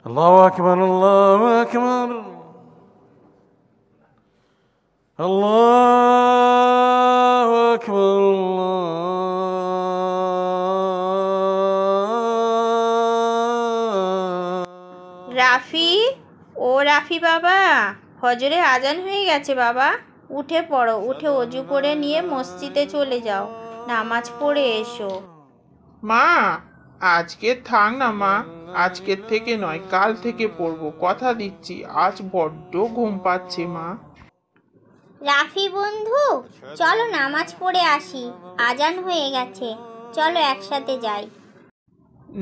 আল্লাহু আকবার, আল্লাহু আকবার, আল্লাহু আকবার। রাফি, ও রাফি বাবা, ফজরে আজান হয়ে গেছে বাবা। উঠে পড়ো, উঠে অজু করে নিয়ে মসজিদে চলে যাও, নামাজ পড়ে এসো। মা, আজকে থাক না মা, আজকের থেকে নয়, কাল থেকে পড়বো, কথা দিচ্ছি। আজ বড্ড ঘুম পাচ্ছে মা। রাফি বন্ধু, চলো নামাজ পড়ে আসি, আজান হয়ে গেছে, চলো একসাথে যাই।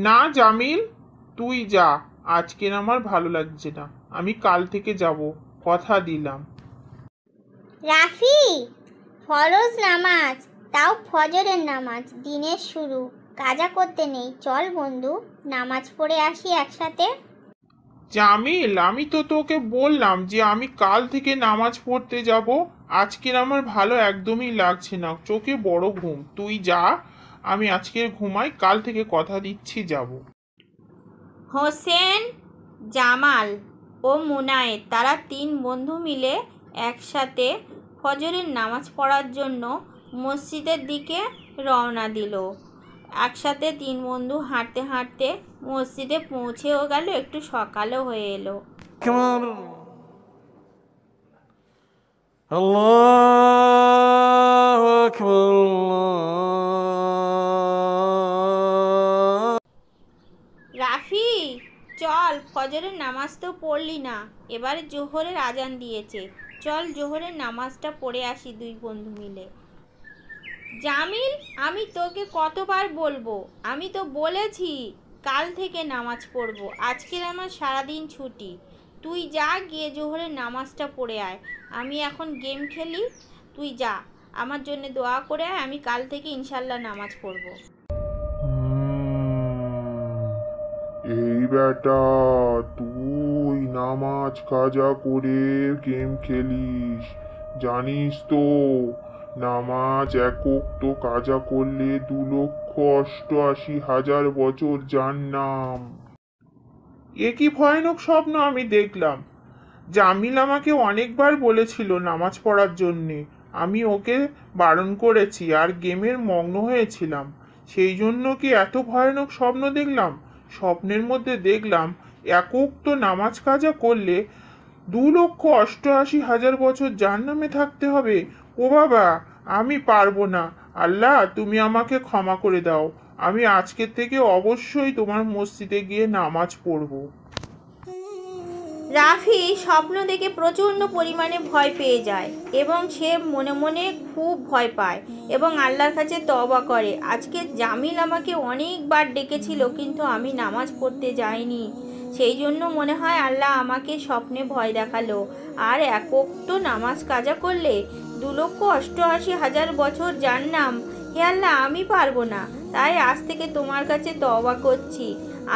না জামিল, তুই যা, আজকের আমার ভালো লাগছে না, আমি কাল থেকে যাব, কথা দিলাম। রাফি, ফরজ নামাজ, তাও ফজরের নামাজ, দিনের শুরু, কাজা করতে নেই, চল বন্ধু নামাজ পড়ে আসি একসাথে। জামিল, আমি তো তোকে বললাম যে আমি কাল থেকে নামাজ পড়তে যাব, আজকের আমার ভালো একদমই লাগছে না, চোখে বড় ঘুম, তুই যা, আমি আজকের ঘুমাই, কাল থেকে কথা দিচ্ছি যাব। হোসেন, জামাল ও মুনায়েত, তারা 3 বন্ধু মিলে একসাথে ফজরের নামাজ পড়ার জন্য মসজিদের দিকে রওনা দিল। একসাথে 3 বন্ধু হাঁটতে হাঁটতে মসজিদে পৌঁছেও গেল, একটু সকালও হয়ে এলো। আল্লাহু আকবার। রাফি, চল, ফজরের নামাজ তো পড়লি না, এবারে জোহরের আজান দিয়েছে, চল জোহরের নামাজটা পড়ে আসি 2 বন্ধু মিলে। জামিল, আমি তোকে কতবার বলবো, আমি তো বলেছি কাল থেকে নামাজ পড়বো, আজকের আমার সারাদিন ছুটি, তুই যা গিয়ে জোহরের নামাজটা পড়ে আয়, আমি এখন গেম খেলি, তুই যা আমার জন্য দোয়া করে আয়, আমি কাল থেকে ইনশাল্লাহ নামাজ পড়বো। এই বেটা, তুই নামাজ কাজা করে গেম খেলিস, জানিস তো নামাজ একক তো কাজা করলে 2,88,000 বছর জান্নাম। এ কি ভয়ানক স্বপ্ন আমি দেখলাম! জামিল আমাকে অনেকবার বলেছিল নামাজ পড়ার জন্যে, আমি ওকে বারণ করেছি আর গেমের মগ্ন হয়েছিলাম, সেই জন্য কি এত ভয়ানক স্বপ্ন দেখলাম? স্বপ্নের মধ্যে দেখলাম একক তো নামাজ কাজা করলে 2,88,000 বছর জাহান্নামে থাকতে হবে। ও বাবা, আমি পারবো না, আল্লাহ তুমি আমাকে ক্ষমা করে দাও, আমি আজকের থেকে অবশ্যই তোমার মসজিদে গিয়ে নামাজ পড়বো। রাফি স্বপ্ন দেখে প্রচণ্ড পরিমাণে ভয় পেয়ে যায় এবং সে মনে মনে খুব ভয় পায় এবং আল্লাহর কাছে তওবা করে। আজকে জামিল আমাকে অনেকবার ডেকেছিল কিন্তু আমি নামাজ পড়তে যাইনি, সেই জন্য মনে হয় আল্লাহ আমাকে স্বপ্নে ভয় দেখালো। আর একক তো নামাজ কাজা করলে 2,88,000 বছর জান্নাম। হে আল্লাহ, আমি পারবো না, তাই আজ থেকে তোমার কাছে তওবা করছি,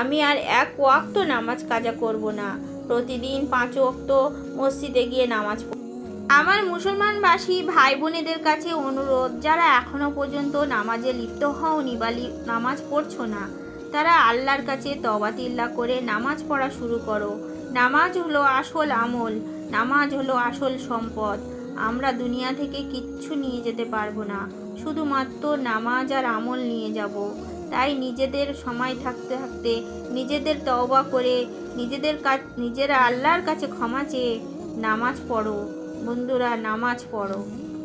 আমি আর 1 ওয়াক্ত নামাজ কাজা করব না, প্রতিদিন 5 ওয়াক্ত মসজিদে গিয়ে নামাজ পড়ব। আমার মুসলমানবাসী ভাই বোনেদের কাছে অনুরোধ, যারা এখনও পর্যন্ত নামাজে লিপ্ত হওনি বা নামাজ পড়ছো না, তারা আল্লাহর কাছে তওবা তিল্লা করে নামাজ পড়া শুরু করো। নামাজ হলো আসল আমল, নামাজ হলো আসল সম্পদ। আমরা দুনিয়া থেকে কিচ্ছু নিয়ে যেতে পারবো না, শুধুমাত্র নামাজ আর আমল নিয়ে যাব। তাই নিজেদের সময় থাকতে থাকতে নিজেদের তওবা করে নিজেরা আল্লাহর কাছে ক্ষমা চেয়ে নামাজ পড়ো। বন্ধুরা, নামাজ পড়ো।